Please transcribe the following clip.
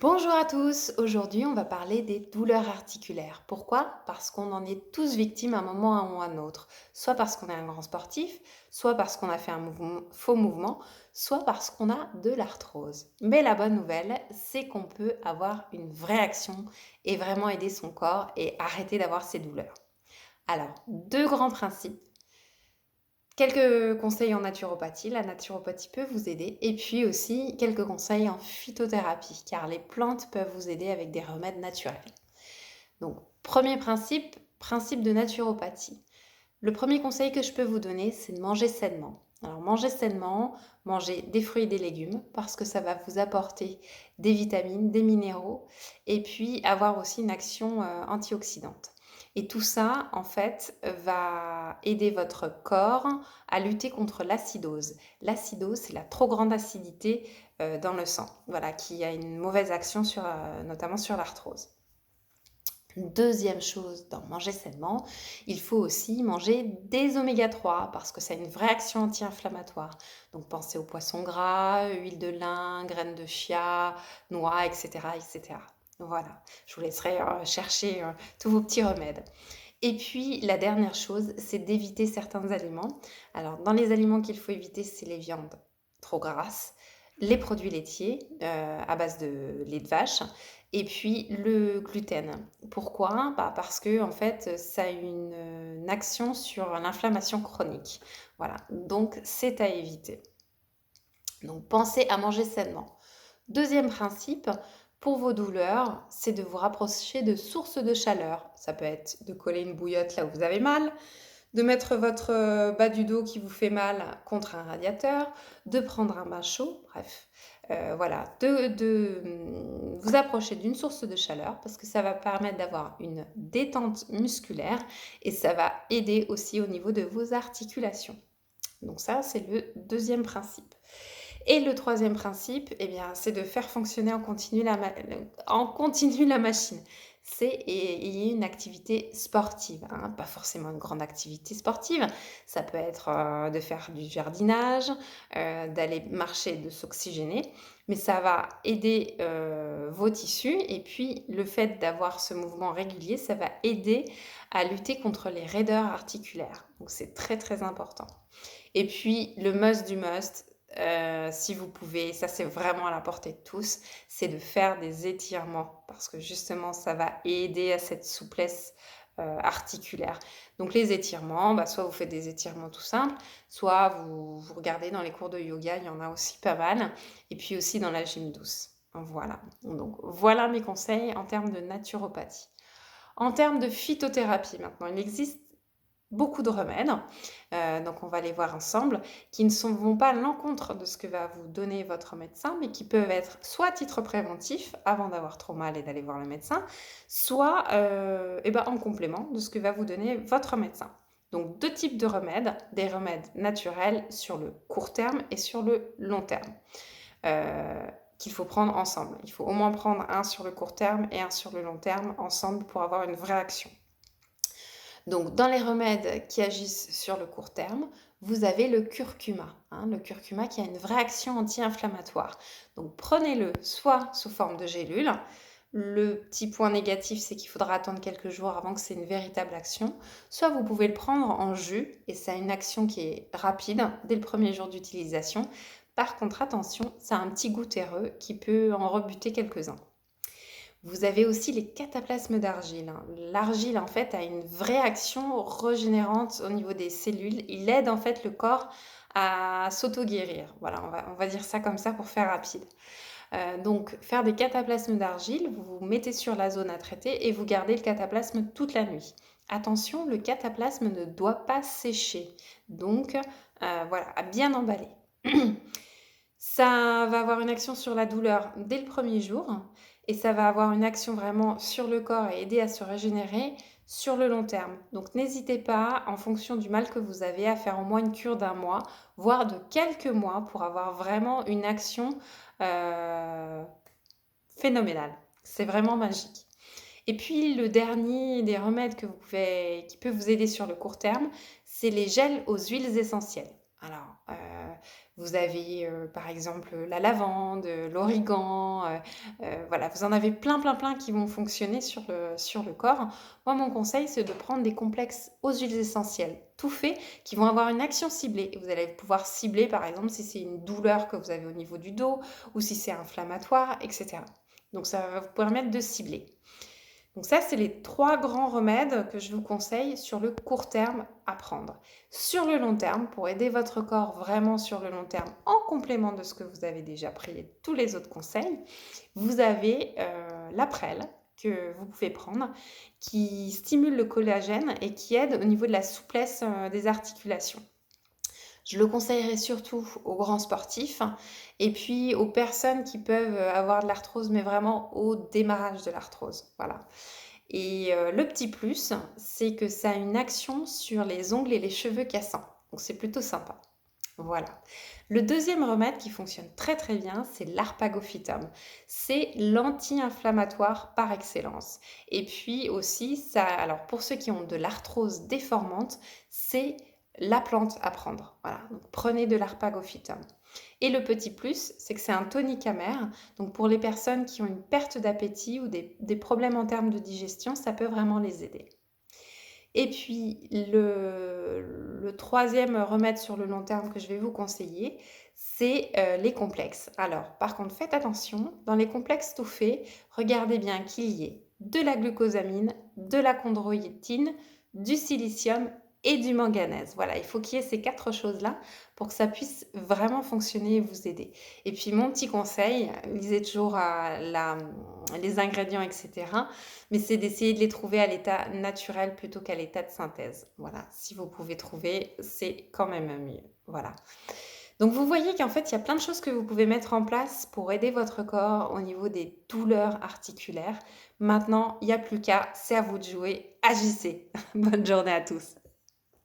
Bonjour à tous, aujourd'hui on va parler des douleurs articulaires. Pourquoi? Parce qu'on en est tous victimes à un moment ou à un autre. Soit parce qu'on est un grand sportif, soit parce qu'on a fait un faux mouvement, soit parce qu'on a de l'arthrose. Mais la bonne nouvelle, c'est qu'on peut avoir une vraie action et vraiment aider son corps et arrêter d'avoir ces douleurs. Alors, deux grands principes. Quelques conseils en naturopathie, la naturopathie peut vous aider et puis aussi quelques conseils en phytothérapie car les plantes peuvent vous aider avec des remèdes naturels. Donc, premier principe, principe de naturopathie. Le premier conseil que je peux vous donner, c'est de manger sainement. Alors, manger sainement, manger des fruits et des légumes parce que ça va vous apporter des vitamines, des minéraux et puis avoir aussi une action antioxydante. Et tout ça, en fait, va aider votre corps à lutter contre l'acidose. L'acidose, c'est la trop grande acidité dans le sang, voilà, qui a une mauvaise action sur, notamment sur l'arthrose. Deuxième chose dans manger sainement, il faut aussi manger des oméga 3 parce que ça a une vraie action anti-inflammatoire. Donc pensez aux poissons gras, huile de lin, graines de chia, noix, etc., etc. Voilà, je vous laisserai chercher tous vos petits remèdes. Et puis la dernière chose, c'est d'éviter certains aliments. Alors dans les aliments qu'il faut éviter, c'est les viandes trop grasses, les produits laitiers à base de lait de vache et puis le gluten. Pourquoi? Bah, parce que en fait, ça a une action sur l'inflammation chronique. Voilà, donc c'est à éviter. Donc pensez à manger sainement. Deuxième principe, pour vos douleurs, c'est de vous rapprocher de sources de chaleur. Ça peut être de coller une bouillotte là où vous avez mal, de mettre votre bas du dos qui vous fait mal contre un radiateur, de prendre un bain chaud, bref. Voilà, de vous approcher d'une source de chaleur parce que ça va permettre d'avoir une détente musculaire et ça va aider aussi au niveau de vos articulations. Donc ça, c'est le deuxième principe. Et le troisième principe, eh bien, c'est de faire fonctionner en continu la machine. C'est ayez une activité sportive, hein, pas forcément une grande activité sportive. Ça peut être de faire du jardinage, d'aller marcher, de s'oxygéner, mais ça va aider vos tissus. Et puis, le fait d'avoir ce mouvement régulier, ça va aider à lutter contre les raideurs articulaires. Donc, c'est très, très important. Et puis, le must du must, si vous pouvez, ça c'est vraiment à la portée de tous, c'est de faire des étirements parce que justement, ça va aider à cette souplesse articulaire. Donc les étirements, bah, soit vous faites des étirements tout simples, soit vous regardez dans les cours de yoga, il y en a aussi pas mal, et puis aussi dans la gym douce. Voilà. Donc voilà mes conseils en termes de naturopathie. En termes de phytothérapie maintenant, il existe beaucoup de remèdes, donc on va les voir ensemble, qui ne vont pas à l'encontre de ce que va vous donner votre médecin, mais qui peuvent être soit à titre préventif, avant d'avoir trop mal et d'aller voir le médecin, soit en complément de ce que va vous donner votre médecin. Donc deux types de remèdes, des remèdes naturels sur le court terme et sur le long terme, qu'il faut prendre ensemble. Il faut au moins prendre un sur le court terme et un sur le long terme ensemble pour avoir une vraie action. Donc, dans les remèdes qui agissent sur le court terme, vous avez le curcuma, hein, le curcuma qui a une vraie action anti-inflammatoire. Donc, prenez-le soit sous forme de gélule. Le petit point négatif, c'est qu'il faudra attendre quelques jours avant que c'est une véritable action. Soit vous pouvez le prendre en jus et ça a une action qui est rapide dès le premier jour d'utilisation. Par contre, attention, ça a un petit goût terreux qui peut en rebuter quelques-uns. Vous avez aussi les cataplasmes d'argile, hein. L'argile, en fait, a une vraie action régénérante au niveau des cellules. Il aide, en fait, le corps à s'auto-guérir. Voilà, on va dire ça comme ça pour faire rapide. Donc, faire des cataplasmes d'argile, vous vous mettez sur la zone à traiter et vous gardez le cataplasme toute la nuit. Attention, le cataplasme ne doit pas sécher. Donc, voilà, à bien emballer. Ça va avoir une action sur la douleur dès le premier jour et ça va avoir une action vraiment sur le corps et aider à se régénérer sur le long terme. Donc n'hésitez pas, en fonction du mal que vous avez, à faire au moins une cure d'un mois, voire de quelques mois pour avoir vraiment une action euh, phénoménale. C'est vraiment magique. Et puis le dernier des remèdes qui peut vous aider sur le court terme, c'est les gels aux huiles essentielles. Alors, Vous avez, par exemple, la lavande, l'origan, voilà, vous en avez plein, plein, plein qui vont fonctionner sur le corps. Moi, mon conseil, c'est de prendre des complexes aux huiles essentielles, tout faits, qui vont avoir une action ciblée. Et vous allez pouvoir cibler, par exemple, si c'est une douleur que vous avez au niveau du dos ou si c'est inflammatoire, et cetera. Donc ça va vous permettre de cibler. Donc ça, c'est les 3 grands remèdes que je vous conseille sur le court terme à prendre. Sur le long terme, pour aider votre corps vraiment sur le long terme, en complément de ce que vous avez déjà pris et tous les autres conseils, vous avez la prêle que vous pouvez prendre, qui stimule le collagène et qui aide au niveau de la souplesse des articulations. Je le conseillerais surtout aux grands sportifs et puis aux personnes qui peuvent avoir de l'arthrose, mais vraiment au démarrage de l'arthrose. Voilà. Et le petit plus, c'est que ça a une action sur les ongles et les cheveux cassants. Donc c'est plutôt sympa. Voilà. Le deuxième remède qui fonctionne très très bien, c'est l'arpagophytum. C'est l'anti-inflammatoire par excellence. Et puis aussi, ça, alors pour ceux qui ont de l'arthrose déformante, c'est la plante à prendre. Voilà. Donc prenez de l'arpagophytum. Et le petit plus, c'est que c'est un tonique amer. Donc pour les personnes qui ont une perte d'appétit ou des problèmes en termes de digestion, ça peut vraiment les aider. Et puis le troisième remède sur le long terme que je vais vous conseiller, c'est les complexes. Alors par contre, faites attention, dans les complexes tout faits, regardez bien qu'il y ait de la glucosamine, de la chondroïtine, du silicium et du manganèse. Voilà, il faut qu'il y ait ces 4 choses-là pour que ça puisse vraiment fonctionner et vous aider. Et puis mon petit conseil, lisez toujours les ingrédients, etc. Mais c'est d'essayer de les trouver à l'état naturel plutôt qu'à l'état de synthèse. Voilà, si vous pouvez trouver, c'est quand même mieux. Voilà. Donc vous voyez qu'en fait, il y a plein de choses que vous pouvez mettre en place pour aider votre corps au niveau des douleurs articulaires. Maintenant, il n'y a plus qu'à, c'est à vous de jouer. Agissez. Bonne journée à tous.